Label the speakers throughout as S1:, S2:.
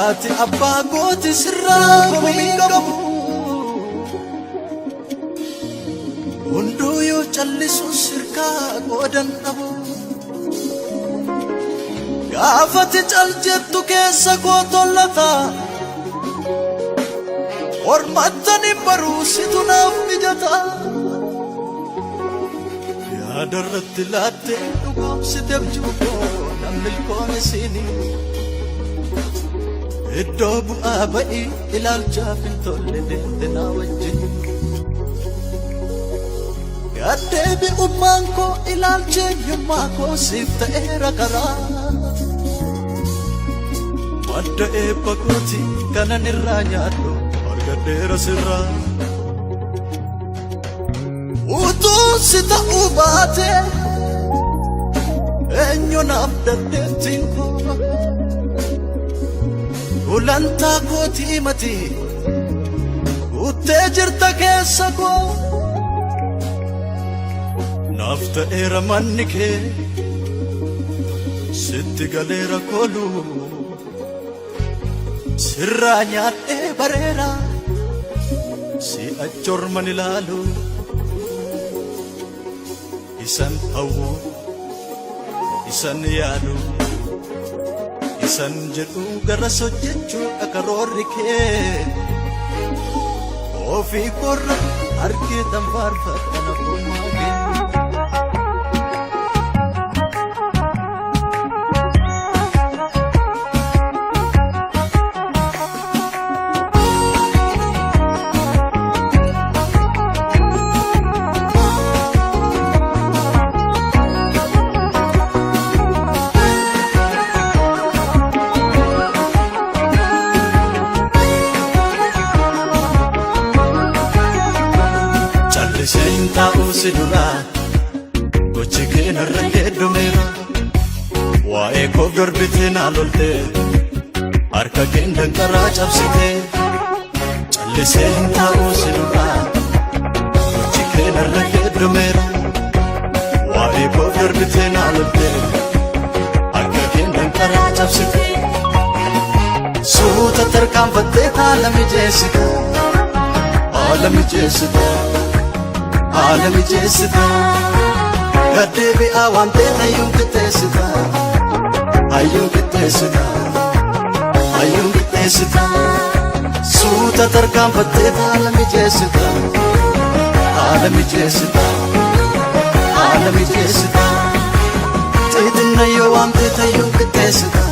S1: ati abbaa gooti sirraa komii qabu hunduu yoo callisu sirkaa qoodan dhabu gaafati cal jettu keessa koo tollata ormattani baruu situ naaf mijata yaadarratti laattee dhugoomsiteef juuboo nan milkoome siinii iddoo bu'aa ba'ii ilaalchaaf hin tolle deemte naa wajjin gaddeebi'ummaan koo ilaalcheenyummaa koo siif ta'eera karaa madda eebba kooti kanan irraa nyaadhu argadheera sirraa utuun si ta'uu baate eenyu naaf dandeettiin koo ulantaa kootii mati uttee jirta keessa koo naaf ta'eera manni kee sitti galeera kooluu sirraa nyaadhee bareera si achorman ilaalu isan hawwu isan yaadu isan jedhu garas hojjechuu dhakaroorri kee ofii korra argeetan faarfadhana uumaa kee sidura gochi keena rangee dhumeera waa'ee koof darbitee naa lolte harka keen danqaraa cabsite callisee hin taa'uu sidura gochi keena rangee dhumeera waa'ee koof darbitee naa lolte harka keen danqaraa cabsite suuta tarkaanfattee haala mijeessita Alami jesita gaddeebi awante ayyun kitesita suuta tarkaanfatte alami jesita xiitinna yoo waamte ayyun kitesita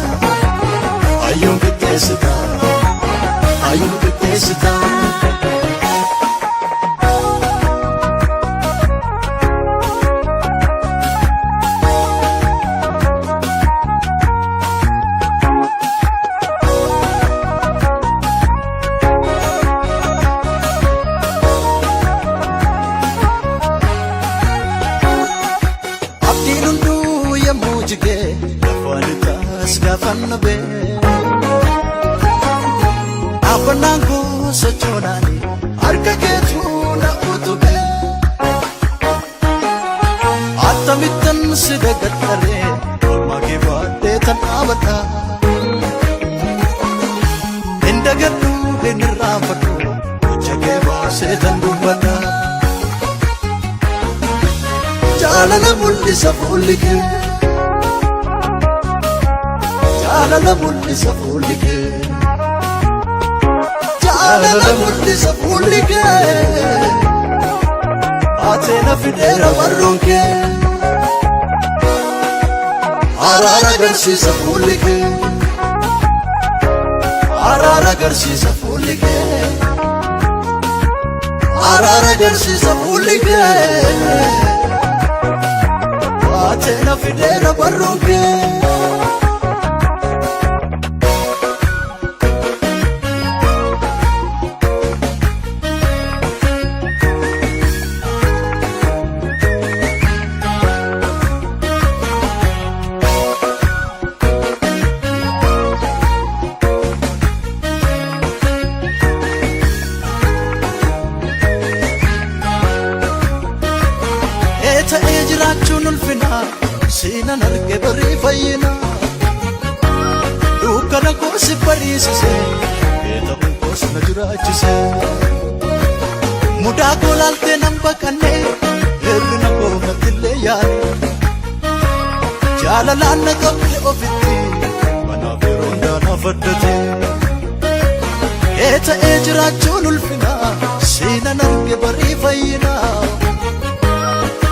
S1: Fannabe Abanango sochonani arka ketu na utube Atamitan sidagatare mage baate tanabata Indagatu benirafatu jage baase tandubata Jalala mulisa fulike Jalala mulisa fulike Atena fidera marronke Arara garsisa fulike Arara garsisa fulike Atena fidera marronke Ejiraachun ulfina siinan arge barii fayyina dukkana koo si bariisise ta'uun koos na jiraachise mudaa koo laaltee nan baqannee hirrina koo nattillee yaade jaalalaan na qabde ofitti manaaf yeroo hundaa faddate ta'ee jiraachuun ulfinaa siinan arge barii fayyinaa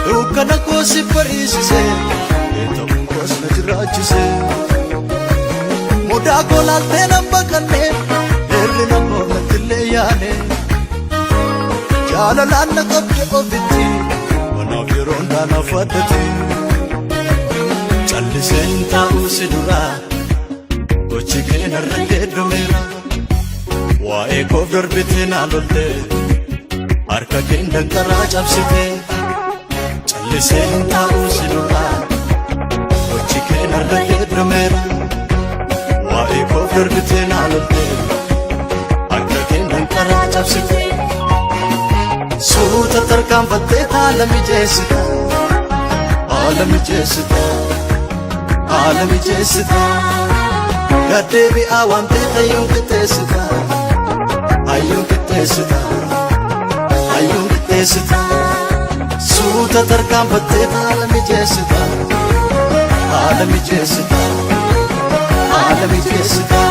S1: dukkana koo si bariisise ta'uun koos na jiraachise mudaa koo laaltee nan baqannee hirrina koo nattillee yaade jaalalaan na qabde ofitti manaaf yeroo hundaa faddate calliseen taa'uu si duraa gochi kee narra geeddameera waa'ee koof darbitee naa lolte harka kee danqaraa cabsite calliseen taa'uu si duraa gochi kee narra geeddameera waa'ee koof darbitee naa lolte harka kee danqaraa cabsite suuta tarkaanfattee haala mijeessita haala mijeessita haala mijeessita gaddeebi'aa waan ta'e hayyuun qixxeessita hayyuun qixxeessita hayyuun qixxeessita suuta tarkaanfattee haala mijeessita haala mijeessita haala mijeessita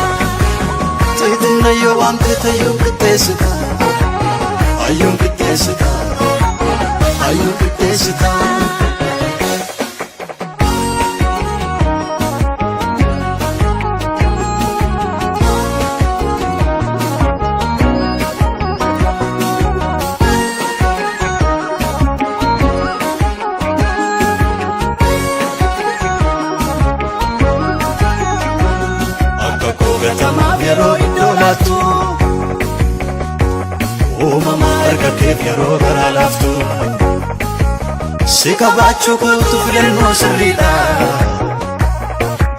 S1: xixinnaayyoo waan ta'e hayyuun qixxeessita hayyuun qixxeessita hayyuun qixxeessita yeroo iddoo laattu uumama harka keef yeroo garaa laaftu si qabaachuu kootu filannoo sirriidha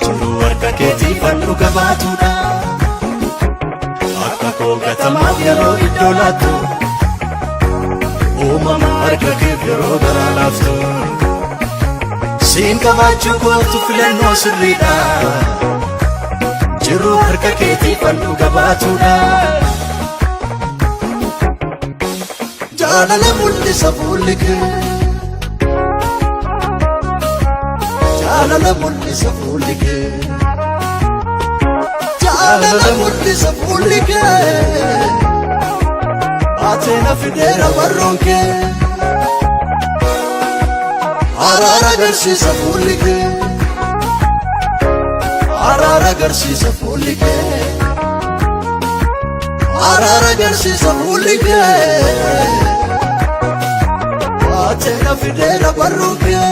S1: jiruu harka keetii fadhu gabaatuudha akka koo gatamaaf yeroo iddoo laattu uumama harka keef yeroo garaa laaftu siin qabaachuu kootu filannoo sirriidha jiruu harka keetii fadhu gabaatuudha jaalala mul'isa fuulli kee jaalala mul'isa fuulli kee jaalala mul'isa fuulli kee baateena fideera barroon kee araara agarsiisa fuulli kee araara agarsiisa fuulli kee araara agarsiisa fuulli kee baateena fideera barroon kee